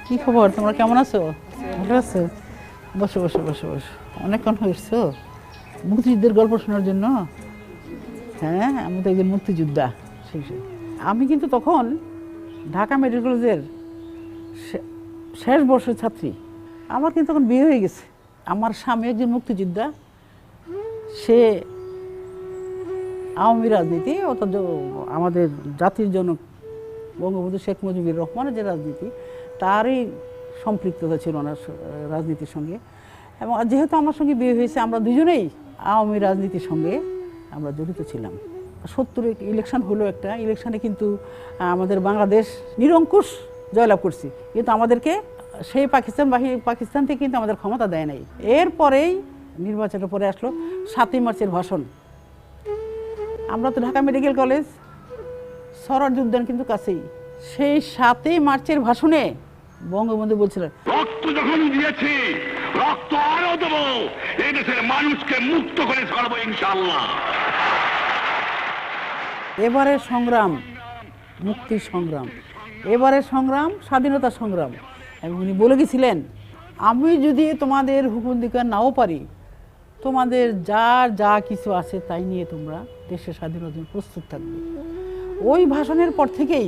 কি খবর? তোমরা কেমন আছো? ভালো আছো? বসো বসো বসো বসো। অনেকক্ষণ হয়েছো মুক্তিযুদ্ধের গল্প শোনার জন্য। হ্যাঁ, আমি তো একজন মুক্তিযোদ্ধা। আমি কিন্তু তখন ঢাকা মেডিকেল কলেজের শেষ বর্ষের ছাত্রী। আমার কিন্তু তখন বিয়ে হয়ে গেছে। আমার স্বামী একজন মুক্তিযোদ্ধা। সে আওয়ামী রাজনীতি অর্থাৎ আমাদের জাতির জনক বঙ্গবন্ধু শেখ মুজিবুর রহমানের যে রাজনীতি তারই সম্পৃক্ততা ছিল ওনার রাজনীতির সঙ্গে। এবং যেহেতু আমার সঙ্গে বিয়ে হয়েছে, আমরা দুজনেই আওয়ামী রাজনীতির সঙ্গে আমরা জড়িত ছিলাম। 70-এ ইলেকশন হলো, একটা ইলেকশনে কিন্তু আমাদের বাংলাদেশ নিরঙ্কুশ জয়লাভ করছি, কিন্তু আমাদেরকে সেই পাকিস্তান থেকে কিন্তু আমাদের ক্ষমতা দেয় নাই। এরপরেই নির্বাচনের পরে আসলো 7ই মার্চের ভাষণ। আমরা তো ঢাকা মেডিকেল কলেজ, সরারদি উদ্যান কিন্তু কাছেই। সেই 7ই মার্চের ভাষণে বঙ্গবন্ধু বলছিলেন, রক্ত যখন দিয়েছি রক্ত আরো দেবো, এই দেশের মানুষকে মুক্ত করে ছাড়বো ইনশাআল্লাহ। এবারের সংগ্রাম মুক্তির সংগ্রাম, এবারের সংগ্রাম স্বাধীনতা সংগ্রাম। এবং উনি বলে গেছিলেন, আমি যদি তোমাদের হুকুম দিতে নাও পারি, তোমাদের যা কিছু আছে তাই নিয়ে তোমরা দেশের স্বাধীনতার জন্য প্রস্তুত থাকবে। ওই ভাষণের পর থেকেই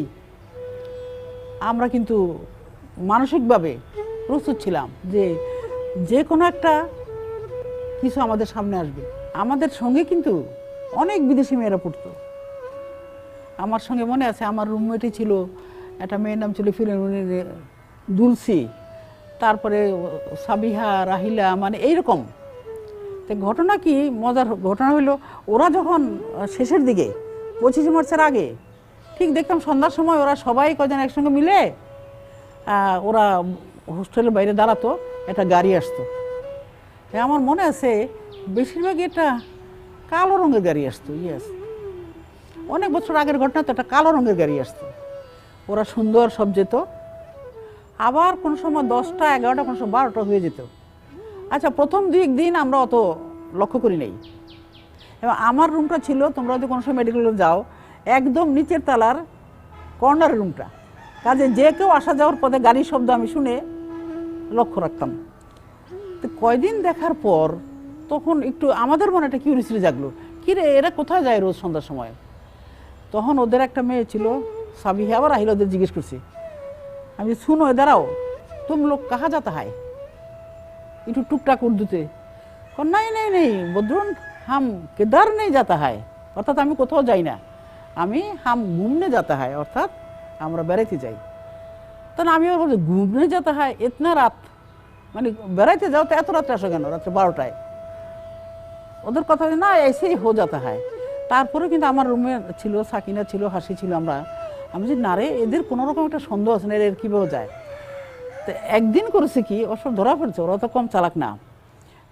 আমরা কিন্তু মানসিকভাবে প্রস্তুত ছিলাম যে কোনো একটা কিছু আমাদের সামনে আসবে। আমাদের সঙ্গে কিন্তু অনেক বিদেশি মেয়েরা পড়তো। আমার সঙ্গে মনে আছে, আমার রুমমেটই ছিল একটা মেয়ের নাম ছিল ফিরোজনী দুলসি, তারপরে সাবিহা, রাহিলা, মানে এইরকম। তো ঘটনা কি, মজার ঘটনা হলো, ওরা যখন শেষের দিকে 25শে মার্চের আগে ঠিক দেখতাম সন্ধ্যার সময় ওরা সবাই কজন একসঙ্গে মিলে ওরা হোস্টেলের বাইরে দাঁড়াতো, একটা গাড়ি আসতো। আমার মনে আছে বেশিরভাগই একটা কালো রঙের গাড়ি আসতো। ইয়েস, অনেক বছর আগের ঘটনা তো, একটা কালো রঙের গাড়ি আসতো। ওরা সুন্দর সব যেত, আবার কোনো সময় 10টা 11টা, কোনো সময় 12টা হয়ে যেত। আচ্ছা, প্রথম 2 দিন আমরা অত লক্ষ্য করি নাই। এবং আমার রুমটা ছিল, তোমরা যদি কোনো সময় মেডিকেলে যাও, একদম নিচের তলার কর্নার রুমটা। কাজে যে কেউ আসা যাওয়ার পথে গাড়ির শব্দ আমি শুনে লক্ষ্য রাখতাম। তো কয়দিন দেখার পর তখন একটু আমাদের মনে একটা কিউরিয়াসিটি জাগলো, কিরে এরা কোথায় যায় রোজ সন্ধ্যার সময়। তখন ওদের একটা মেয়ে ছিল সাবিহা, আবার আহিল, ওদের জিজ্ঞেস করছি, আমি শুনো দাঁড়াও, তুম লোক কাহা যাতা হয়, একটু টুকটাক উর্দুতে। নাই নেই নেই বদরুন, হাম কেদার নেই যাতা হয়, অর্থাৎ আমি কোথাও যাই না, আমি হাম ঘুমনে যাতা হয়, অর্থাৎ আমরা বেড়াইতে যাই। তাহলে আমি আবার বলছি, ঘুমনে যাতা হয় এতনা রাত, মানে বেড়াইতে যাও তো এত রাত্রে আসো কেন, রাত্রে 12টায়? ওদের কথা না, এসেই হো যাতা হয়। তারপরে কিন্তু আমার রুমে ছিল সাকিনা, ছিল হাসি, ছিল আমরা। আমি যে না রে, এদের কোনোরকম একটা সন্দেহ আছে না, এর কীভাবে যায়। তো একদিন করেছে কি, ওসব ধরা পড়ছে, ওরা তো কম চালাক না।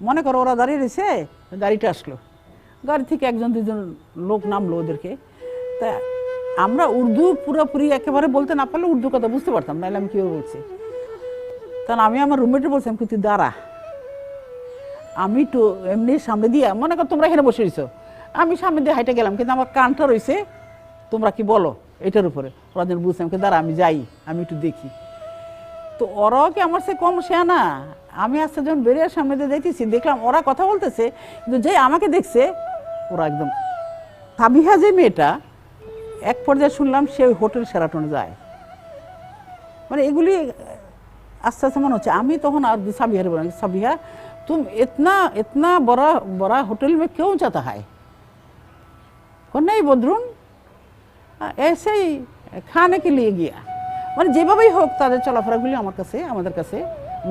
মনে করো ওরা দাঁড়িয়ে রয়েছে, গাড়িটা আসলো, গাড়ি থেকে 1-2 লোক নামলো ওদেরকে। তা আমরা উর্দু পুরোপুরি একেবারে বলতে না পারলে উর্দু কথা বুঝতে পারতাম, নাহলে আমি কীভাবে বলছি। কারণ আমি আমার রুমমেটে বলছিলাম, কি তুই দাঁড়া, আমি তো এমনি সামনে দিয়ে, মনে কর তোমরা এখানে বসে রয়েছো, আমি সামনে দিয়ে হাইটে গেলাম, কিন্তু আমার কানটা রয়েছে তোমরা কি বলো এটার উপরে। ওরা যেন বুঝতাম, কি দাঁড়া আমি যাই, আমি একটু দেখি। তো ওরাও কি আমার সে কম শেয়ানা। আমি আস্তে যখন বেরিয়ে সামনে দিয়ে দেখতেছি, দেখলাম ওরা কথা বলতেছে, কিন্তু যে আমাকে দেখছে ওরা একদম। সাবিহা যে মেয়েটা, এক পর্যায়ে শুনলাম সে ওই হোটেল শেরাটনে যায়। মানে এগুলি আস্তে আস্তে মনে হচ্ছে। আমি তখন আর সাবিহারে বললাম, সাবিহা तुम इतना इतना बड़ा बड़ा होटल में क्यों जाता है? नहीं बदरुन, ऐसे ही खाने के लिए गया। মানে যেভাবেই হোক তাদের চলাফেরাগুলি আমার কাছে, আমাদের কাছে,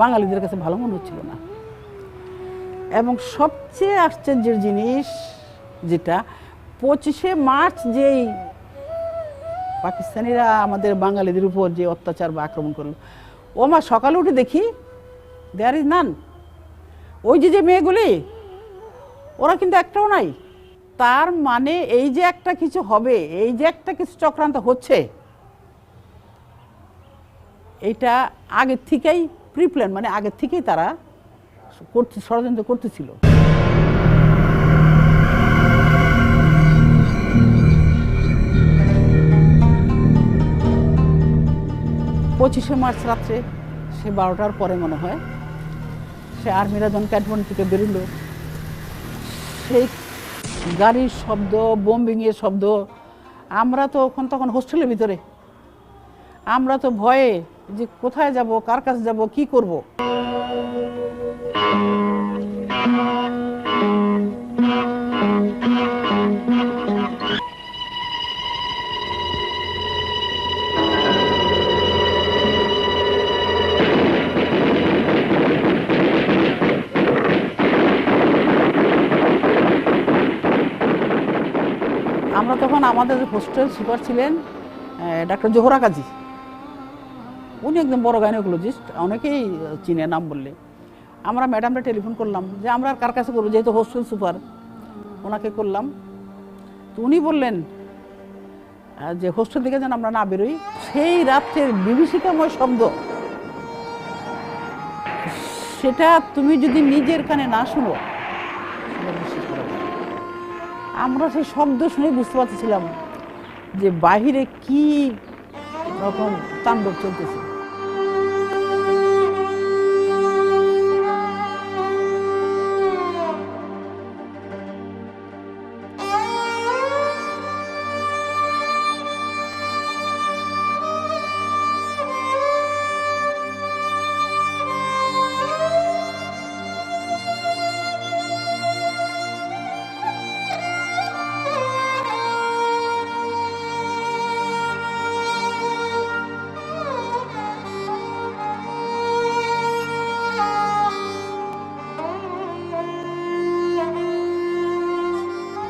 বাঙালিদের কাছে ভালো মনে হচ্ছিল না। এবং সবচেয়ে আশ্চর্যের জিনিস যেটা, 25শে মার্চ যেই পাকিস্তানিরা আমাদের বাঙালিদের উপর যে অত্যাচার বা আক্রমণ করলো, ও আমার সকালে উঠে দেখি দেয়ার ইজ নান। ওই যে মেয়েগুলি, ওরা কিন্তু একটাও নাই। তার মানে এই যে একটা কিছু হবে, এই যে একটা কিছু চক্রান্ত হচ্ছে, এইটা আগের থেকেই প্রিপ্ল্যান, মানে আগের থেকেই তারা ষড়যন্ত্র করতেছিল। 25শে মার্চ রাত্রে সে 12টার পরে মনে হয় সে আর্মিরা যখন ক্যান্টনমেন্ট থেকে বেরোলো, সেই গাড়ির শব্দ, বোম্বিংয়ের শব্দ, আমরা তো তখন হোস্টেলের ভিতরে, আমরা তো ভয়ে যে কোথায় যাব, কার কাছে যাব, কি করব। আমরা তখন, আমাদের হোস্টেল সুপার ছিলেন ডাক্তার জোহরা কাজী, উনি একদম বড় গাইনোকোলজিস্ট, অনেকেই চিনে নাম বললে। আমরা ম্যাডামরা টেলিফোন করলাম যে আমরা কার কাছে করবো, যেহেতু হোস্টেল সুপার, ওনাকে করলাম। তো উনি বললেন যে হোস্টেল থেকে যেন আমরা না বেরোই। সেই রাত্রের বিভীষিকাময় শব্দ, সেটা তুমি যদি নিজের কানে না শুনো, আমরা সেই শব্দ শুনে বুঝতে পারছিলাম যে বাহিরে কি রকম তাণ্ডব চলতেছে।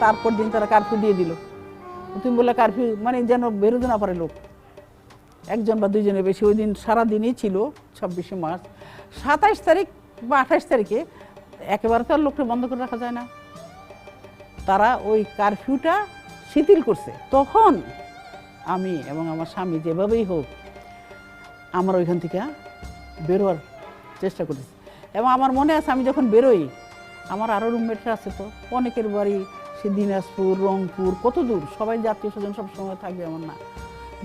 তারপর দিন তারা কারফিউ দিয়ে দিল। তুমি বললে কারফিউ মানে যেন বেরোতে না পারে লোক, একজন বা দুইজনের বেশি। ওই দিন সারাদিনই ছিল 26শে মার্চ। 27 তারিখ বা 28 তারিখে একেবারে তো আর লোকটা বন্ধ করে রাখা যায় না, তারা ওই কারফিউটা শিথিল করছে। তখন আমি এবং আমার স্বামী যেভাবেই হোক আমরা ওইখান থেকে বেরোয়ার চেষ্টা করেছি। এবং আমার মনে আছে আমি যখন বেরোই, আমার আরও রুমমেটরা আছে, তো অনেকের বাড়ি সে দিনাজপুর, রংপুর, কত দূর, সবাই যে আত্মীয় স্বজন সবসময় থাকবে এমন না।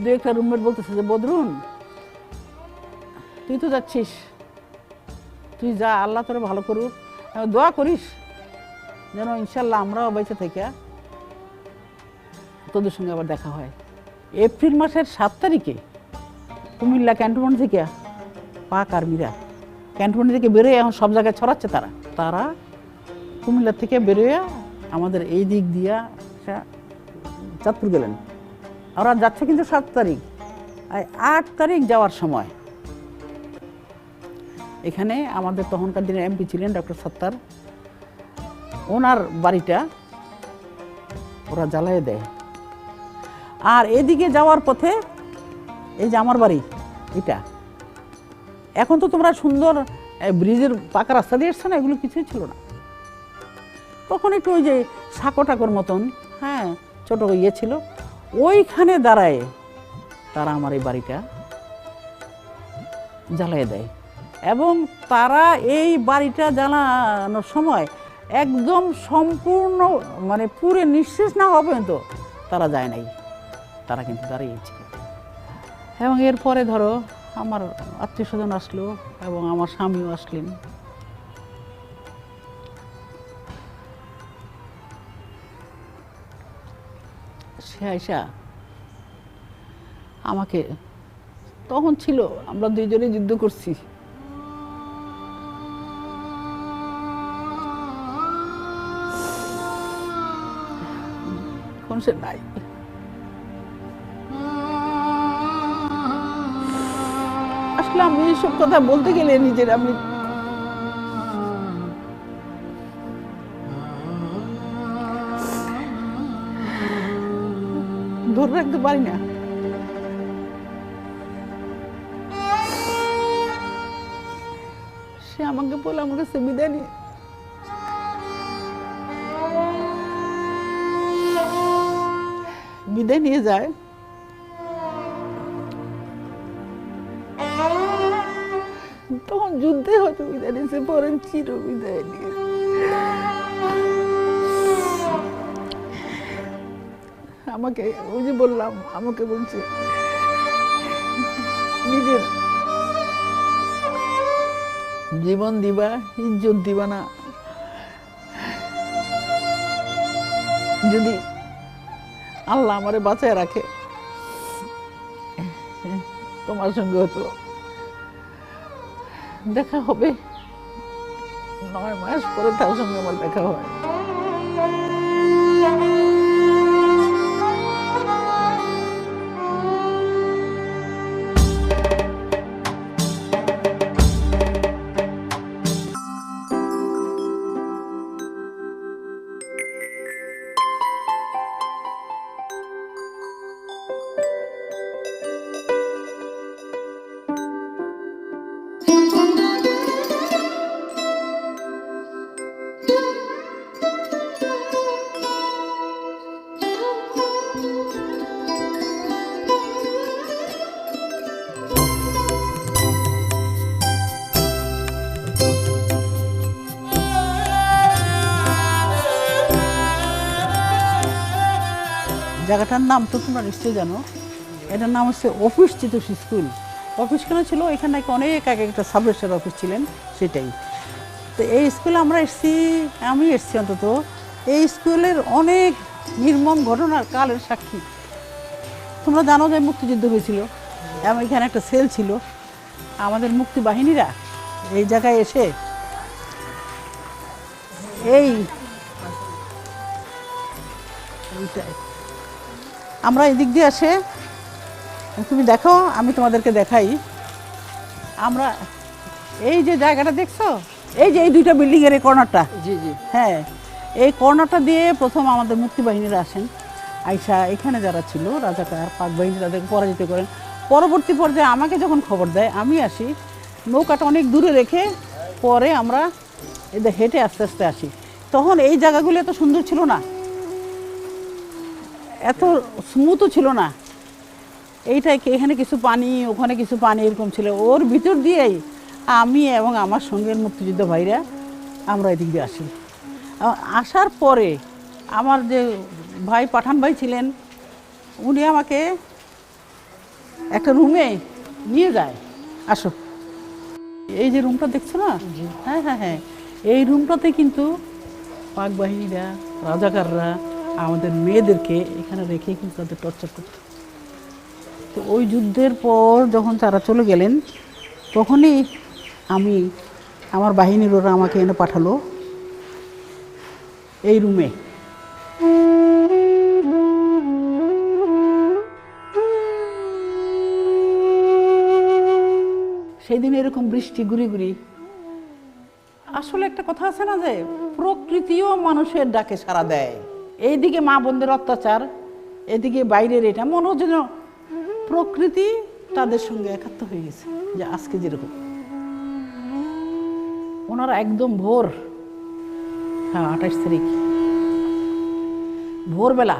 দু একটা রুমমেট বলতেছে যে বদরুন তুই তো যাচ্ছিস, তুই যা, আল্লাহ তোরে ভালো করুক, দোয়া করিস যেন ইনশাল্লাহ আমরাও বেঁচে থেকে তোদের সঙ্গে আবার দেখা হয়। এপ্রিল মাসের 7 তারিখে কুমিল্লা ক্যান্টনমেন্ট থেকে পাক আর্মিরা ক্যান্টনমেন্ট থেকে বেরোয় এখন সব জায়গায় ছড়াচ্ছে। তারা কুমিল্লা থেকে বেরোয় আমাদের এই দিক দিয়া চাঁদপুর গেলেন। ওরা যাচ্ছে কিন্তু 7 তারিখ। 8 তারিখ যাওয়ার সময় এখানে আমাদের তখনকার দিনে এমপি ছিলেন ডক্টর সত্তার, ওনার বাড়িটা ওরা জ্বালিয়ে দেয়। আর এদিকে যাওয়ার পথে এই যে আমার বাড়ি, এটা এখন তো তোমরা সুন্দর ব্রিজের পাকা রাস্তা দিয়ে এসছো না, এগুলো কিছুই ছিল না তখন। একটু ওই যে সাঁকো টাকোর মতন, হ্যাঁ, ছোটো ইয়ে ছিল, ওইখানে দাঁড়ায় তারা আমার এই বাড়িটা জ্বালিয়ে দেয়। এবং তারা এই বাড়িটা জ্বালানোর সময় একদম সম্পূর্ণ মানে পুরো নিঃশেষ না হওয়া পর্যন্ত তারা যায় নাই, তারা কিন্তু দাঁড়িয়েছিল। এবং এরপরে ধরো আমার আত্মীয় স্বজন আসলো এবং আমার স্বামীও আসলেন। সে আয়সা আমাকে, তখন ছিল আমরা দুইজনে যুদ্ধ করছি, কোন সে নাই। আসলে আমি এইসব কথা বলতে গেলে নিজের আমি ধরে রাখতে পারি না। সে আমাকে বলে আমার কাছে বিদায় নিয়ে যায়। তখন যুদ্ধে হয়তো বিদায় নিয়েছে, পরে চির বিদায় নিয়ে আমাকে, ওই যে বললাম, আমাকে বলছে নিজের জীবন দিবা, ইজ্জত দিবা না, যদি আল্লাহ আমারে বাঁচায় রাখে তোমার সঙ্গে হয়তো দেখা হবে, 9 মাস পরে তার সঙ্গে আমার দেখা হয়। জায়গাটার নাম তো তোমরা নিশ্চয়ই জানো, এটার নাম হচ্ছে অফিস চিতোষ স্কুল। অফিস কেন ছিল, এখানে নাকি অনেক আগে একটা সাব রেজিস্ট্রার অফিস ছিলেন, সেটাই। তো এই স্কুলে আমরা এসেছি, আমি এসেছি অন্তত, এই স্কুলের অনেক নির্মম ঘটনার কালের সাক্ষী। তোমরা জানো যে মুক্তিযুদ্ধ হয়েছিল এবং এখানে একটা সেল ছিল, আমাদের মুক্তি বাহিনীরা এই জায়গায় এসে আমরা এদিক দিয়ে আসে, তুমি দেখো আমি তোমাদেরকে দেখাই, আমরা এই যে জায়গাটা দেখছো, এই যে এই দুইটা বিল্ডিংয়ের এই কর্নারটা, জি জি, হ্যাঁ এই কর্নারটা দিয়ে প্রথম আমাদের মুক্তি বাহিনীরা আসেন, আইসা এখানে যারা ছিল রাজাকার পাক বাহিনী তাদেরকে পরাজিত করেন। পরবর্তী পর্যায়ে আমাকে যখন খবর দেয় আমি আসি, নৌকাটা অনেক দূরে রেখে পরে আমরা এদের হেঁটে আস্তে আস্তে আসি। তখন এই জায়গাগুলো এত সুন্দর ছিল না, এত স্মুথও ছিল না, এইটাই এখানে কিছু পানি ওখানে কিছু পানি এরকম ছিল। ওর ভিতর দিয়েই আমি এবং আমার সঙ্গের মুক্তিযুদ্ধ ভাইরা আমরা এদিক দিয়ে আসি। আসার পরে আমার যে ভাই পাঠান ভাই ছিলেন, উনি আমাকে একটা রুমে নিয়ে যায়, আসো এই যে রুমটা দেখছো না, হ্যাঁ হ্যাঁ হ্যাঁ, এই রুমটাতে কিন্তু পাক বাহিনীরা রাজাকাররা আমাদের মেয়েদেরকে এখানে রেখে কিন্তু তাদের টর্চার করত। তো ওই যুদ্ধের পর যখন তারা চলে গেলেন, তখনই আমি আমার বাহিনীর ওরা আমাকে এনে পাঠালো এই রুমে। সেই দিন এরকম বৃষ্টি গুড়ি গুড়ি। আসলে একটা কথা আছে না যে প্রকৃতিও মানুষের ডাকে সাড়া দেয়। এইদিকে মা বোনদের অত্যাচার, এদিকে বাইরের এটা, মনে হচ্ছে যেন প্রকৃতি তাদের সঙ্গে একাত্ম হয়ে গেছে। যে আজকে যেরকম ওনারা একদম ভোর, হ্যাঁ 28 তারিখ ভোরবেলা,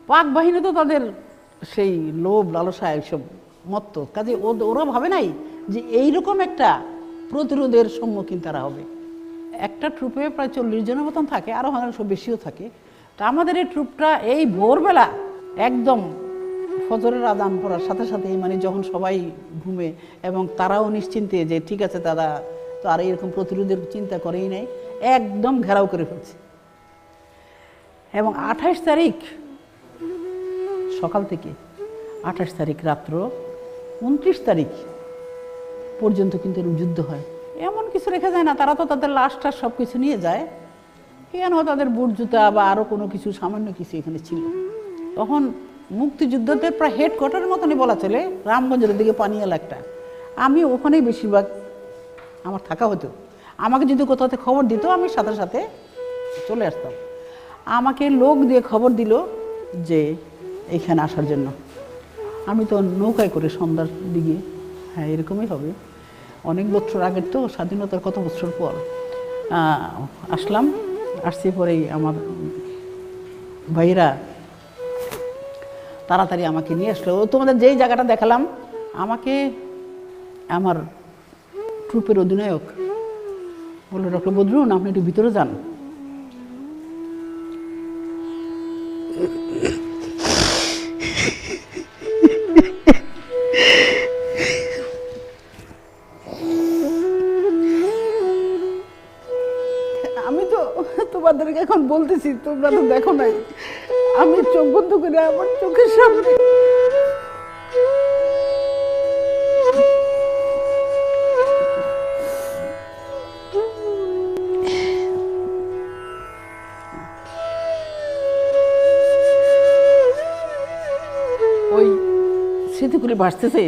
পাক বাহিনী তো তাদের সেই লোভ লালসা এইসব মত্ত, কাজে ওরা ভাবে নাই যে এইরকম একটা প্রতিরোধের সম্মুখীন তারা হবে। একটা ট্রুপে প্রায় 40 জনের মতন থাকে, আরও হয়তো বেশিও থাকে। তা আমাদের এই ট্রুপটা এই ভোরবেলা একদম ফজরের আজান পড়ার সাথে সাথেই, মানে যখন সবাই ঘুমে এবং তারাও নিশ্চিন্তে যে ঠিক আছে তারা তো আর এরকম প্রতিরোধের চিন্তা করেই নাই, একদম ঘেরাও করে ফেলছে। এবং 28 তারিখ সকাল থেকে 28 তারিখ রাত্র 29 তারিখ পর্যন্ত কিন্তু এরকম যুদ্ধ হয়। এমন কিছু রেখে যায় না, তারা তো তাদের লাশটা সব কিছু নিয়ে যায়, এখানে তাদের বুট জুতা বা আরও কোনো কিছু সামান্য কিছু এখানে ছিল। তখন মুক্তিযুদ্ধদের প্রায় হেডকোয়ার্টারের মতনই বলা চলে, রামগঞ্জের দিকে পানিয়ালা একটা, আমি ওখানেই বেশিরভাগ আমার থাকা হতো। আমাকে যদি কোথাও খবর দিত আমি সাথে সাথে চলে আসতাম। আমাকে লোক দিয়ে খবর দিল যে এইখানে আসার জন্য। আমি তো নৌকায় করে সন্ধ্যার দিকে, হ্যাঁ এরকমই হবে, অনেক বছর আগের তো, স্বাধীনতার কত বছর পর আসলাম। আসছি পরেই আমার ভাইরা তাড়াতাড়ি আমাকে নিয়ে আসলো। তোমাদের যেই জায়গাটা দেখালাম, আমাকে আমার ট্রুপের অধিনায়ক বললো, ডক্টর বদরুন আপনি একটু ভিতরে যান। এখন বলতেছি, তোমরা তো দেখো নাই, আমি চোখ বন্ধ করে আমার চোখের সামনে ওই স্মৃতিগুলি ভাসতেছে।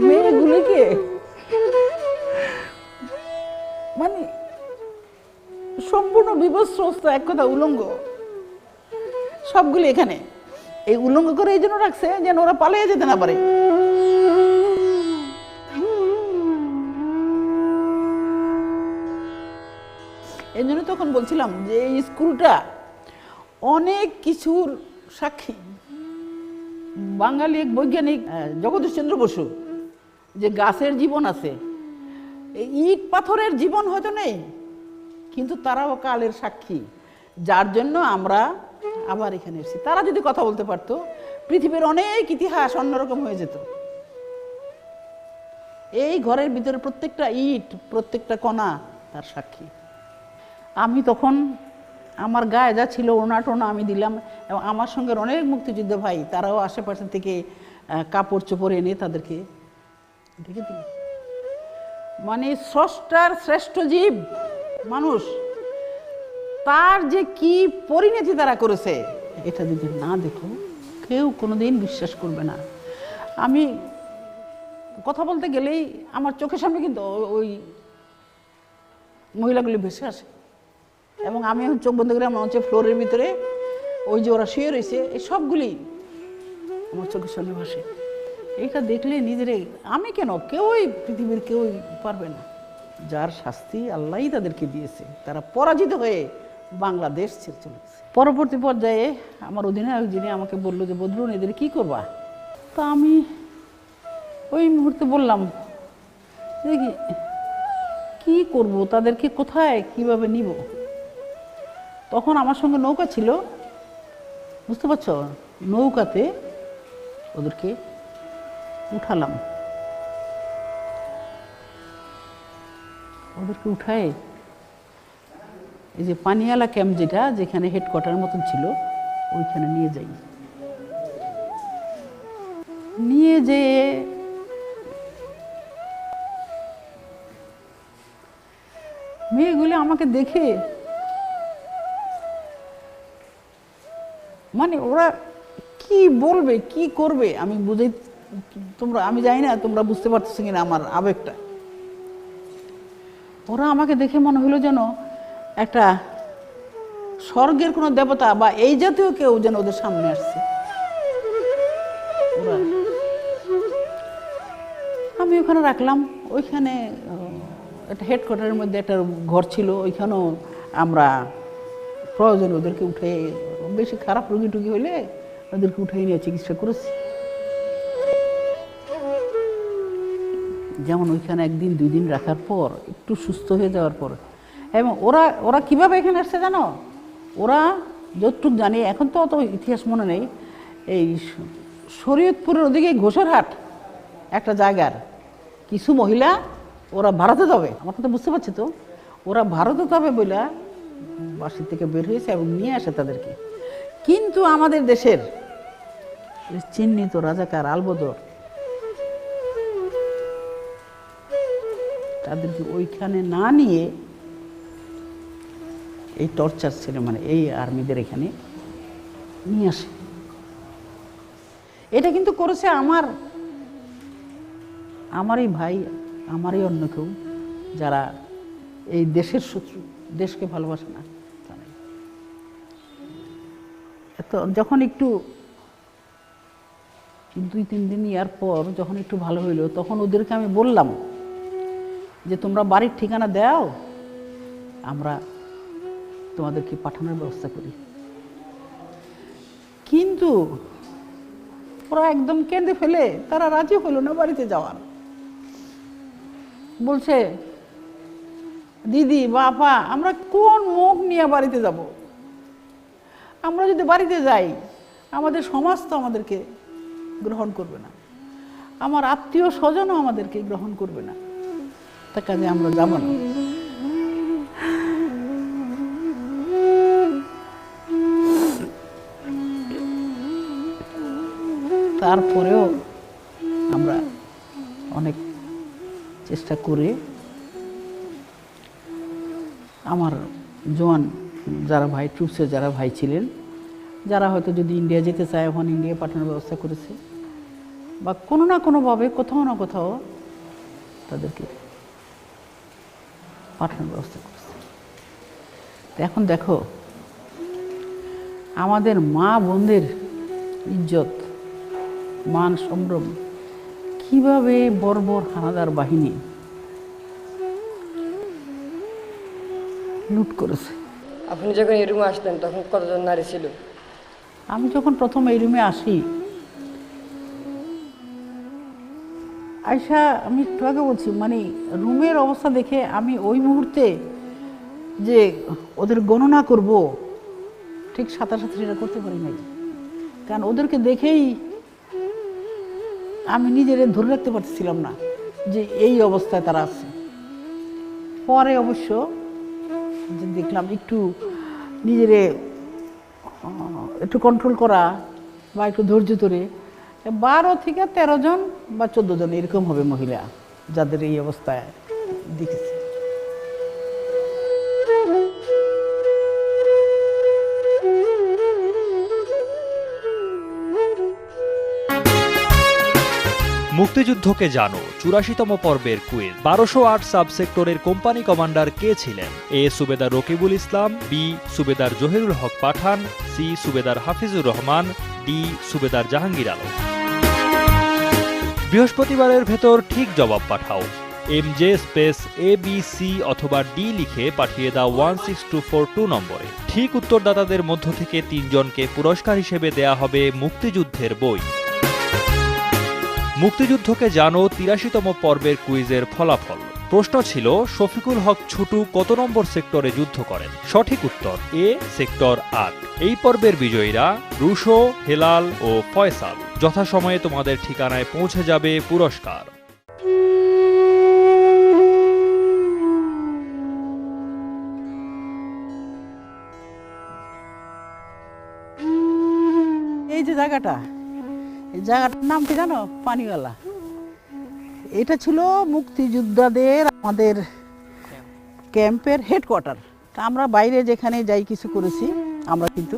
মেয়েগুলিকে মানে সম্পূর্ণ বিবস্ত্র অবস্থা, এক কথা উলঙ্গ, সবগুলি এখানে। এই উলঙ্গ করে এই জন্য রাখছে যেন ওরা পালিয়ে যেতে না পারে। এই জন্য তখন বলছিলাম যে এই স্কুলটা অনেক কিছুর সাক্ষী। বাঙালি এক বৈজ্ঞানিক জগদীশচন্দ্র বসু যে গাছের জীবন আছে, এই ইট পাথরের জীবন হয়তো নেই, কিন্তু তারাও কালের সাক্ষী, যার জন্য আমরা আবার এখানে এসেছি। তারা যদি কথা বলতে পারতো, পৃথিবীর অনেক ইতিহাস অন্যরকম হয়ে যেত। এই ঘরের ভিতরে প্রত্যেকটা ইট, প্রত্যেকটা কণা তার সাক্ষী। আমি তখন আমার গায়ে যা ছিল ওনা টোনা আমি দিলাম, এবং আমার সঙ্গে অনেক মুক্তিযুদ্ধ ভাই, তারাও আশেপাশে থেকে কাপড় চোপড় এনে তাদেরকে ঢেকে দিল। মানে স্রষ্টার শ্রেষ্ঠ জীব মানুষ, তার যে কি পরিণতি তারা করেছে, এটা যদি না দেখো কেউ কোনোদিন বিশ্বাস করবে না। আমি কথা বলতে গেলেই আমার চোখের সামনে কিন্তু ওই মহিলাগুলি ভেসে আসে, এবং আমি এখন চোখ বন্ধ করে আমার হচ্ছে ফ্লোরের ভিতরে ওই যে ওরা শুয়ে রয়েছে, এই সবগুলি আমার চোখের সামনে ভাসে। এইটা দেখলে নিজেরে, আমি কেন, কেউই পৃথিবীর কেউই পারবে না। যার শাস্তি আল্লাহই তাদেরকে দিয়েছে, তারা পরাজিত হয়ে বাংলাদেশ ছেড়ে চলে গেছে। পরবর্তী পর্যায়ে আমার অধিনায়ক যিনি আমাকে বললো যে বদরুন এদের কি করবা, তা আমি ওই মুহূর্তে বললাম দেখি কি করব, তাদেরকে কোথায় কিভাবে নিব। তখন আমার সঙ্গে নৌকা ছিল, বুঝতে পারছ, নৌকাতে ওদেরকে উঠালাম। ওদেরকে উঠায় এই যে পানিয়ালা ক্যাম্প যেটা, যেখানে হেডকোয়ার্টার মতন ছিল, ওইখানে নিয়ে যাই। নিয়ে যেয়ে মেয়েগুলি আমাকে দেখে মানে ওরা কি বলবে কি করবে আমি বুঝে, তোমরা, আমি জানি না তোমরা বুঝতে পারতেছো কিনা আমার আবেগটা। ওরা আমাকে দেখে মনে হলো যেন একটা স্বর্গের কোনো দেবতা বা এই জাতীয় কেউ যেন ওদের সামনে আসছে। ওরা, আমি ওখানে রাখলাম। ওইখানে একটা হেডকোয়ার্টারের মধ্যে একটা ঘর ছিল, ওইখানেও আমরা প্রয়োজন ওদেরকে উঠে, বেশি খারাপ রোগী টুগী হইলে ওদেরকে উঠে নিয়ে চিকিৎসা করেছি। যেমন ওইখানে একদিন দুই দিন রাখার পর একটু সুস্থ হয়ে যাওয়ার পর, এবং ওরা ওরা কীভাবে এখানে আসছে জানো, ওরা যতটুকু জানি, এখন তো অত ইতিহাস মনে নেই, এই শরীয়তপুরের ওদিকে ঘোষেরহাট একটা জায়গার কিছু মহিলা ওরা ভারতে যাবে, আমার কথা বুঝতে পারছি তো, ওরা ভারতে যাবে বলে বাসি থেকে বের হয়েছে এবং নিয়ে আসে তাদেরকে। কিন্তু আমাদের দেশের চিহ্নিত রাজাকার আলবদর তাদেরকে ওইখানে না নিয়ে এই টর্চার ছিল, মানে এই আর্মিদের এখানে নিয়ে আসে। এটা কিন্তু করেছে আমারই ভাই, আমারই অন্য কেউ, যারা এই দেশের শত্রু, দেশকে ভালোবাসে না। তো যখন একটু 2-3 দিন ইয়ার পর যখন একটু ভালো হইলো, তখন ওদেরকে আমি বললাম যে তোমরা বাড়ির ঠিকানা দাও, আমরা তোমাদেরকে পাঠানোর ব্যবস্থা করি। কিন্তু ওরা একদম কেঁদে ফেলে, তারা রাজি হলো না বাড়িতে যাওয়ার। বলছে দিদি বাবা, আমরা কোন মুখ নিয়ে বাড়িতে যাব? আমরা যদি বাড়িতে যাই, আমাদের সমাজ তো আমাদেরকে গ্রহণ করবে না, আমার আত্মীয় স্বজনও আমাদেরকে গ্রহণ করবে না, তার কাজে আমরা যাব না। তারপরেও আমরা অনেক চেষ্টা করে আমার জোয়ান যারা ভাই, ট্রুপসে যারা ভাই ছিলেন, যারা হয়তো যদি ইন্ডিয়া যেতে চায় ওখানে ইন্ডিয়া পাঠানোর ব্যবস্থা করেছে, বা কোনো না কোনোভাবে কোথাও না কোথাও তাদেরকে পাঠানোর ব্যবস্থা করেছে। তো এখন দেখো আমাদের মা বোনদের ইজ্জত, মান, সম্ভ্রম কিভাবে বর্বর হানাদার বাহিনী লুট করেছে। আপনি যখন এই রুমে আসতেন তখন কতজন নারী ছিল? আমি যখন প্রথম এই রুমে আসি, আয়শা, আমি একটু আগে বলছি, মানে রুমের অবস্থা দেখে আমি ওই মুহূর্তে যে ওদের গণনা করব ঠিক সাথে সাথে সেটা করতে পারি নাই, কারণ ওদেরকে দেখেই আমি নিজের ধরে রাখতে পারছিলাম না যে এই অবস্থায় তারা আছে। পরে অবশ্য যে দেখলাম একটু নিজেরে একটু কন্ট্রোল করা বা একটু ধৈর্য ধরে 12 থেকে 13 জন বা 14 জন এরকম হবে মহিলা যাদের এই অবস্থায় দেখেছি। মুক্তিযুদ্ধকে জানো 84তম পর্বের কুইজ। 1208 সাবসেক্টরের কোম্পানি কমান্ডার কে ছিলেন? এ সুবেদার রকিবুল ইসলাম, বি সুবেদার জহিরুল হক পাঠান, সি সুবেদার হাফিজুর রহমান, ডি সুবেদার জাহাঙ্গীর আলম। বৃহস্পতিবারের ভেতর ঠিক জবাব পাঠাও। MJ স্পেস ABC অথবা ডি লিখে পাঠিয়ে দাও 16242 নম্বরে। ঠিক উত্তরদাতাদের মধ্য থেকে 3 জনকে পুরস্কার হিসেবে দেয়া হবে মুক্তিযুদ্ধের বই। মুক্তিযুদ্ধকে জানো 83তম পর্বের কুইজের ফলাফল। প্রশ্ন ছিল শফিকুল হক ছুটু কত নম্বর সেক্টরে যুদ্ধ করেন? সঠিক উত্তর এ সেক্টর 8। এই পর্বের বিজয়ীরা রুশো, হেলাল ও ফয়সাল। যথাসময়ে তোমাদের ঠিকানায় পৌঁছে যাবে পুরস্কার। এই যে জায়গাটা, এই জায়গাটার নাম কি জানো? পানিওয়ালা। এটা ছিল মুক্তিযোদ্ধাদের আমাদের ক্যাম্পের হেডকোয়ার্টার। আমরা বাইরে যেখানে যাই কিছু করেছি, আমরা কিন্তু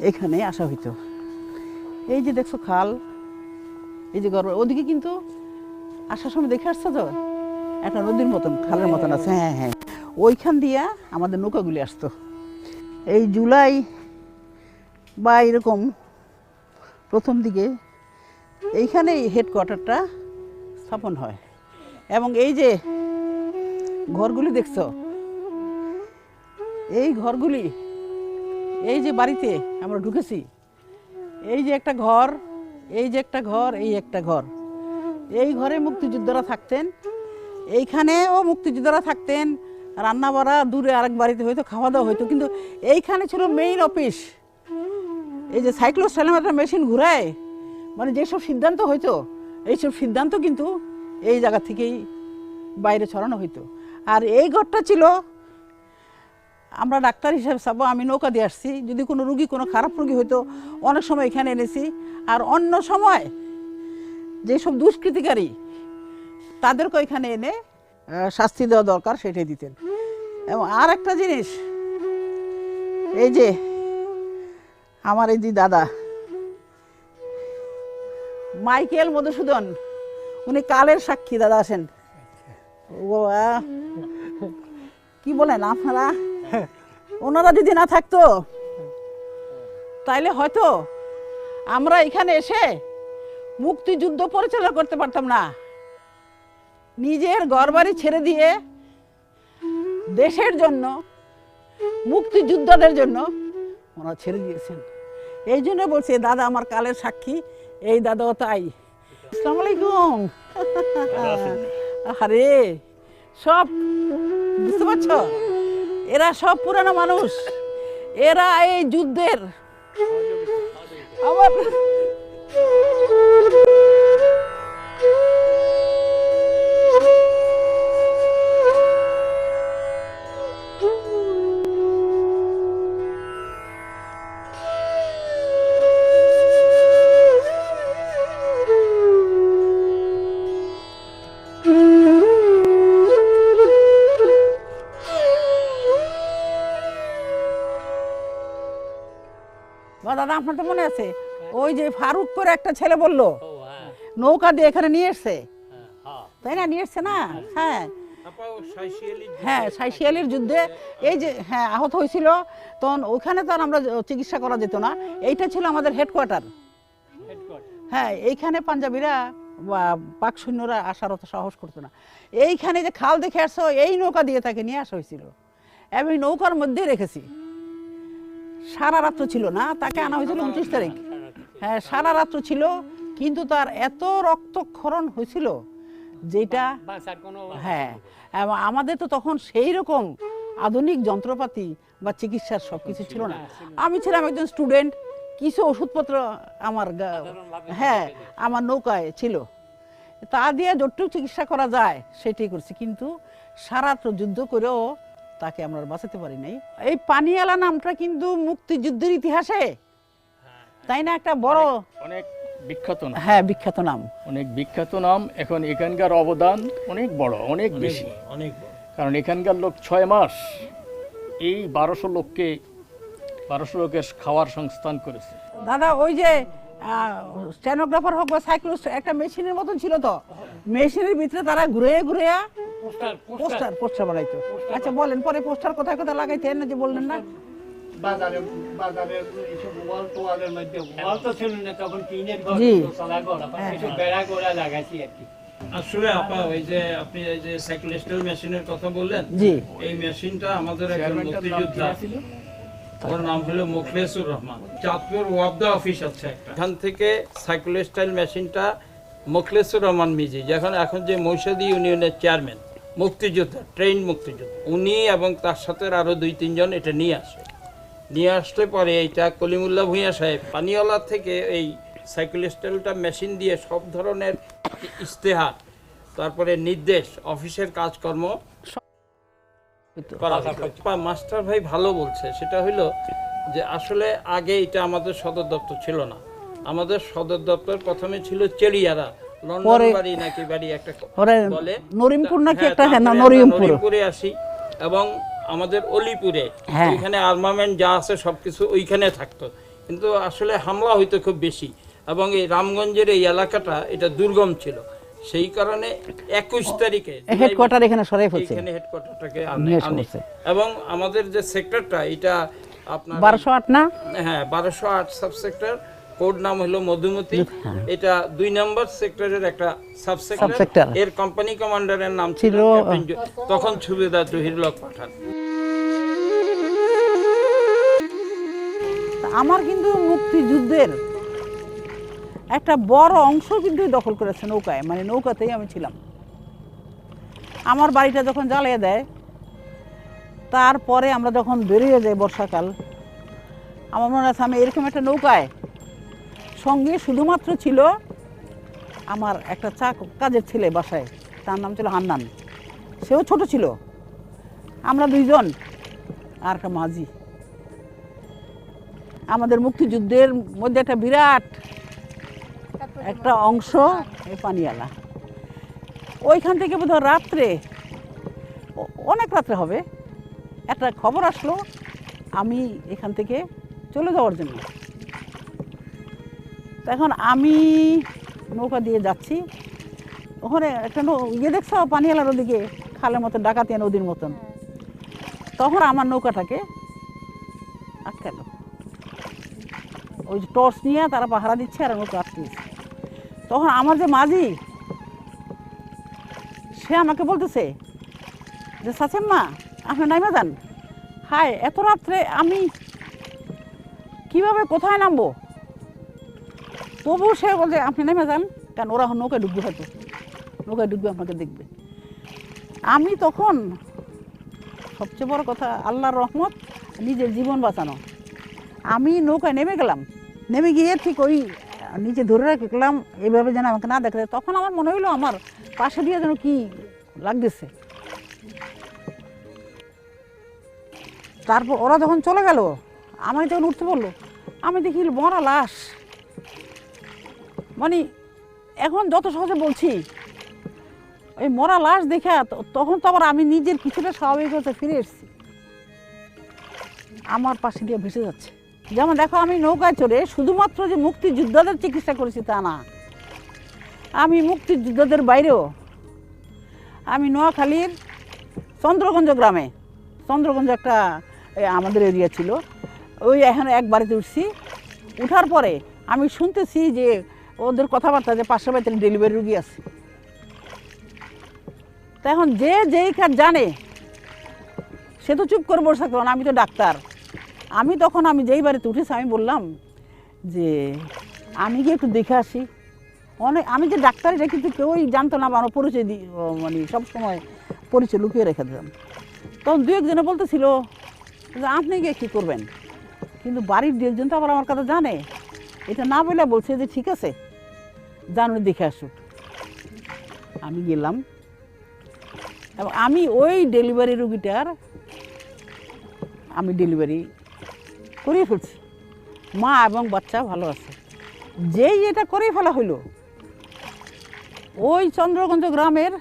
এখানে আসা হইতো। এই যে দেখছো খাল, এই যে গর্ব, ওদিকে কিন্তু আসার সময় দেখে আসছো তো একটা নদীর মতন, খালের মতন আছে। হ্যাঁ হ্যাঁ, ওইখান দিয়া আমাদের নৌকাগুলি আসতো। এই জুলাই বা এরকম প্রথম দিকে এইখানেই হেডকোয়ার্টারটা স্থাপন হয়। এবং এই যে ঘরগুলি দেখছো, এই ঘরগুলি, এই যে বাড়িতে আমরা ঢুকেছি, এই যে একটা ঘর, এই যে একটা ঘর, এই একটা ঘর, এই ঘরে মুক্তিযোদ্ধারা থাকতেন। এইখানেও মুক্তিযোদ্ধারা থাকতেন। রান্না বাড়া দূরে আরেক বাড়িতে হয়তো, খাওয়া দাওয়া হইতো, কিন্তু এইখানে ছিল মেইন অফিস। এই যে সাইক্লোস্টাইলের একটা মেশিন ঘুরায়, মানে যেসব সিদ্ধান্ত হইতো, এইসব সিদ্ধান্ত কিন্তু এই জায়গা থেকেই বাইরে ছড়ানো হইতো। আর এই ঘরটা ছিল, আমরা ডাক্তার হিসাবে যাবো, আমি নৌকা দিয়ে আসছি, যদি কোনো রুগী, কোনো খারাপ রুগী হইতো অনেক সময় এখানে এনেছি। আর অন্য সময় যেসব দুষ্কৃতিকারী তাদেরকে এখানে এনে শাস্তি দেওয়া দরকার সেটাই দিতেন। এবং আর একটা জিনিস, এই যে আমার এই যে দাদা মাইকেল মধুসূদন, উনি কালের সাক্ষী। দাদা আসেন। ও কি বলেন আপনারা, ওনারা যদি না থাকতো তাইলে হয়তো আমরা এখানে এসে মুক্তিযুদ্ধ পরিচালনা করতে পারতাম না। নিজের ঘরবাড়ি ছেড়ে দিয়ে দেশের জন্য, মুক্তিযোদ্ধাদের জন্য ওনারা ছেড়ে দিয়েছেন। এই জন্য বলছি দাদা আমার কালের সাক্ষী, এই দাদাও তাই। আসসালামু আলাইকুম। আরে সব বুঝতে পারছো, এরা সব পুরানো মানুষ, এরা এই যুদ্ধের আমার দাদা আপনার তো মনে আছে ওই যে ফারুক করে একটা ছেলে বললো নৌকা দিয়ে এখানে নিয়ে এসছে, তাই না? নিয়ে এসছে না? হ্যাঁ হ্যাঁ, সাইশিয়ালির যুদ্ধে এই যে হ্যাঁ আহত হয়েছিল, তখন ওখানে তো আর আমরা চিকিৎসা করা যেত না, এইটা ছিল আমাদের হেডকোয়ার্টার। হ্যাঁ, এইখানে পাঞ্জাবিরা বা পাক সৈন্যরা আসার অত সাহস করতো না। এইখানে যে খাল দেখে আসছো, এই নৌকা দিয়ে তাকে নিয়ে আসা হয়েছিল, এবং নৌকার মধ্যে রেখেছি। সারা রাত্র ছিল না, তাকে আনা হয়েছিল 29 তারিখ। হ্যাঁ, সারা রাত্র ছিল, কিন্তু তার এত রক্তক্ষরণ হয়েছিল যেটা হ্যাঁ, এবং আমাদের তো তখন সেই রকম আধুনিক যন্ত্রপাতি বা চিকিৎসার সবকিছু ছিল না। আমি ছিলাম একজন স্টুডেন্ট, কিছু ওষুধপত্র আমার হ্যাঁ আমার নৌকায় ছিল, তা দিয়ে যতটুকু চিকিৎসা করা যায় সেটাই করছি, কিন্তু সারা রাত্র যুদ্ধ করেও তাকে আমরা বাঁচাতে পারি নাই। এই পানিয়ালা নামটা কিন্তু মুক্তিযুদ্ধের ইতিহাসে, তাই না, একটা বড় অনেক বিখ্যাত নাম। হ্যাঁ, বিখ্যাত নাম, অনেক বিখ্যাত নাম। এখন এখানকার অবদান অনেক বড়, অনেক বেশি, কারণ এখানকার লোক 6 মাস এই 1200 লোকের খাওয়ার সংস্থান করেছে। দাদা। ওই যে স্টেনোগ্রাফার হোক বা সাইক্লোস্ট, একটা মেশিনের মতন ছিল, তো মেশিনের ভিতরে তারা ঘুরে ঘুরে পোস্টার বানাইতো। আচ্ছা বলেন, পরে পোস্টার কোথায় কোথায় লাগাইতেন না যে বললেন না? বাজারে এইসব ওয়াল টোয়ালের মধ্যে, ওয়াল তো ছিল না তখন, টিনের ঘর, জি। দোতলা ঘর, এইসব বেড়া গোড়া লাগাইছি আর কি। আসলে আপা ওই যে আপনি এই যে সাইক্লোস্টাল মেশিনের কথা বললেন, জি, এই মেশিনটা আমাদের একজন মুক্তিযোদ্ধা, ওর নাম হলো মোখলেসুর রহমান, চাঁদপুর ওয়াবদা অফিস আছে একটা, এখান থেকে সাইক্লোস্টাইল মেশিনটা মোখলেসুর রহমান মিজি, এখন যে মহিষাদী ইউনিয়নের চেয়ারম্যান, মুক্তিযোদ্ধা, ট্রেন মুক্তিযোদ্ধা, উনি এবং তার সাথে আরো 2-3 জন এটা নিয়ে আসলে পরে এইটা কলিমুল্লাহ ভূঁইয়া সাহেব পানিওয়ালা থেকে এই সাইক্লোস্টাইলটা মেশিন দিয়ে সব ধরনের ইস্তেহার, তারপরে নির্দেশ, অফিসের কাজকর্ম মাস্টার ভাই ভালো বলছে। সেটা হইলো যে আসলে আগে এটা আমাদের সদর দপ্তর ছিল না, আমাদের সদর দপ্তর প্রথমে ছিল চেরিয়ারা, লন্ডন বাড়ি নাকি বাড়ি একটা বলে, নরিমপুর নাকি একটা, হ্যাঁ, নরিমপুরে আসি, এবং আমাদের অলিপুরে ওইখানে আর্মামেন্ট যা আছে সবকিছু ওইখানে থাকতো, কিন্তু আসলে হামলা হইতো খুব বেশি, এবং এই রামগঞ্জের এই এলাকাটা এটা দুর্গম ছিল, সেই কারণে 21 তারিখে হেডকোয়ার্টার এখানে সরাই ফেলছে, এখানে হেডকোয়ার্টারটাকে আনে। এবং আমাদের যে সেক্টরটা এটা আপনার 1208 না? হ্যাঁ, 1208 সাবসেক্টর, কোড নাম হলো মধুমতি, এটা 2 নম্বর সেক্টরের একটা সাবসেক্টর। এর কোম্পানি কমান্ডারের নাম ছিল তখন সুবেদার জহিরুল হক পাঠান। আমার কিন্তু মুক্তিযুদ্ধের একটা বড় অংশ কিন্তু দখল করেছে নৌকায়, মানে নৌকাতেই আমি ছিলাম। আমার বাড়িটা যখন জ্বালিয়ে দেয়, তারপরে আমরা যখন বেরিয়ে যাই বর্ষাকাল, আমার মনে আছে আমি এরকম একটা নৌকায়, সঙ্গে শুধুমাত্র ছিল আমার একটা কাজের ছেলে বাসায়, তার নাম ছিল হান্নান, সেও ছোট ছিল, আমরা 2 জন আর একটা মাঝি। আমাদের মুক্তিযুদ্ধের মধ্যে একটা বিরাট একটা অংশ এই পানিয়ালা। ওইখান থেকে বোধহয় রাত্রে, অনেক রাত্রে হবে, একটা খবর আসলো আমি এখান থেকে চলে যাওয়ার জন্য। এখন আমি নৌকা দিয়ে যাচ্ছি, ওখানে একটা দেখছো পানিয়ালার ওদিকে খালের মতো, ডাকাতিয়া নদীর মতন, তখন আমার নৌকাটাকে আটকালো, ওই টর্চ নিয়ে তারা পাহারা দিচ্ছে আর নৌকা আটকে দিচ্ছে। তখন আমার যে মাঝি, সে আমাকে বলতেছে যে চাচেম্মা আপনি নাইমা যান। হায়, এত রাত্রে আমি কিভাবে কোথায় নামবো? তবু সে বলছে আপনি নেমে যান, কারণ ওরা নৌকায় ডুববে, হয়তো নৌকায় ডুববে, আপনাকে দেখবে। আমি তখন সবচেয়ে বড় কথা আল্লাহর রহমত, নিজের জীবন বাঁচানো। আমি নৌকায় নেমে গেলাম, নেমে গিয়ে ঠিক ওই নিচে ধরে রাখলাম এইভাবে যেন আমাকে না দেখা যায়। তখন আমার মনে হলো আমার পাশে দিয়ে যেন কি লাগতেছে। তারপর ওরা যখন চলে গেল, আমাকে যখন উঠতে বললো, আমি দেখি মরা লাশ। মানে এখন যত সহজে বলছি, ওই মরা লাশ দেখে তখন তো আবার আমি নিজের কিছুটা স্বাভাবিক হতে ফিরে এসেছি। আমার পাশে দিয়ে ভেসে যাচ্ছে। যেমন দেখো, আমি নৌকায় চড়ে শুধুমাত্র যে মুক্তিযোদ্ধাদের চিকিৎসা করেছি তা না, আমি মুক্তিযোদ্ধাদের বাইরেও আমি নোয়াখালীর চন্দ্রগঞ্জ গ্রামে, চন্দ্রগঞ্জ একটা আমাদের এরিয়া ছিল, ওই এখন এক বাড়িতে উঠছি। উঠার পরে আমি শুনতেছি যে ওদের কথাবার্তা যে পাশের বাড়িতে ডেলিভারি রুগী আছে। তা এখন যে যেই কাজ জানে সে তো চুপ করে বসে থাকতো না, আমি তো ডাক্তার। আমি তখন আমি যেই বাড়িতে উঠেছি আমি বললাম যে আমি গিয়ে একটু দেখে আসি। আমি যে ডাক্তার এটা কিন্তু কেউই জানতো না, আমার পরিচয় মানে সবসময় পরিচয় লুকিয়ে রেখে দিতাম। তখন দু একজনে বলতেছিল যে আপনি গিয়ে কী করবেন, কিন্তু বাড়ির দু একজন তো আবার আমার কথা জানে। এটা না বলে বলছে যে ঠিক আছে জানুনি দেখে আসুক। আমি গেলাম এবং আমি ওই ডেলিভারি রুগীটার আমি ডেলিভারি করিয়ে ফেলছি, মা এবং বাচ্চা ভালো আছে। যেই এটা করেই ফেলা হইল, ওই চন্দ্রগঞ্জ গ্রামের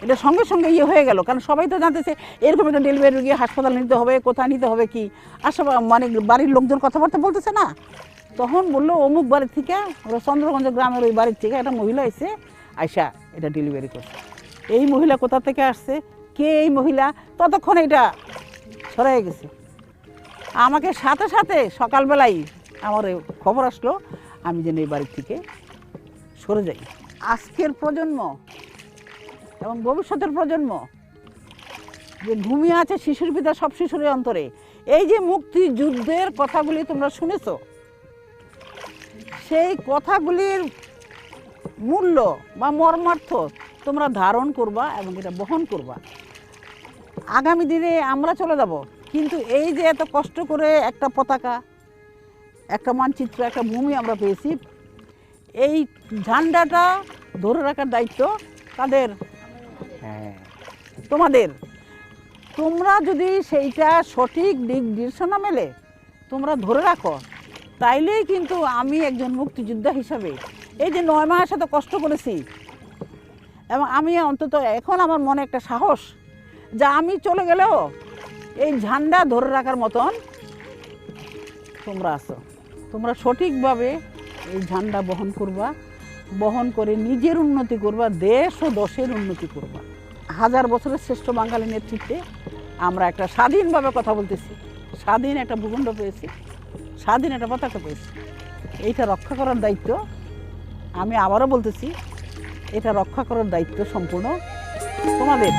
এটা সঙ্গে সঙ্গে হয়ে গেল। কারণ সবাই তো জানতেছে এরকম একটা ডেলিভারি রুগী হাসপাতাল নিতে হবে, কোথায় নিতে হবে কি আসা, মানে বাড়ির লোকজন কথাবার্তা বলতেছে না। তখন বললো অমুক বাড়ির থেকে, ওরা চন্দ্রগঞ্জ গ্রামের ওই বাড়ির থেকে একটা মহিলা এসে আয়সা এটা ডেলিভারি করছে। এই মহিলা কোথা থেকে আসছে, কে এই মহিলা, ততক্ষণ এটা সরাই গেছে। আমাকে সাথে সাথে সকালবেলাই আমার খবর আসলো আমি যেন এই বাড়ির থেকে সরে যাই। আজকের প্রজন্ম এবং ভবিষ্যতের প্রজন্ম যে ঘুমিয়ে আছে শিশুর পিতা সব শিশুরের অন্তরে, এই যে মুক্তিযুদ্ধের কথাগুলি তোমরা শুনেছ, সেই কথাগুলির মূল্য বা মর্মার্থ তোমরা ধারণ করবা এবং এটা বহন করবা। আগামী দিনে আমরা চলে যাব, কিন্তু এই যে এত কষ্ট করে একটা পতাকা, একটা মানচিত্র, একটা ভূমি আমরা পেয়েছি, এই ঝান্ডাটা ধরে রাখার দায়িত্ব তাদের, হ্যাঁ তোমাদের। তোমরা যদি সেইটা সঠিক দিক নির্দেশনা মেলে তোমরা ধরে রাখো, তাইলেই কিন্তু আমি একজন মুক্তিযোদ্ধা হিসাবে এই যে 9 মাস এত কষ্ট করেছি, এবং আমি অন্তত এখন আমার মনে একটা সাহস যা আমি চলে গেলেও এই ঝান্ডা ধরে রাখার মতন তোমরা আছো। তোমরা সঠিকভাবে এই ঝান্ডা বহন করবা, বহন করে নিজের উন্নতি করবা, দেশ ও দশের উন্নতি করবা। 1000 বছরের শ্রেষ্ঠ বাঙালি নেতৃত্বে আমরা একটা স্বাধীনভাবে কথা বলতেছি, স্বাধীন একটা ভূখণ্ড পেয়েছি, স্বাধীন একটা পতাকা পেয়েছি। এইটা রক্ষা করার দায়িত্ব, আমি আবারও বলতেছি, এটা রক্ষা করার দায়িত্ব সম্পূর্ণ তোমাদের।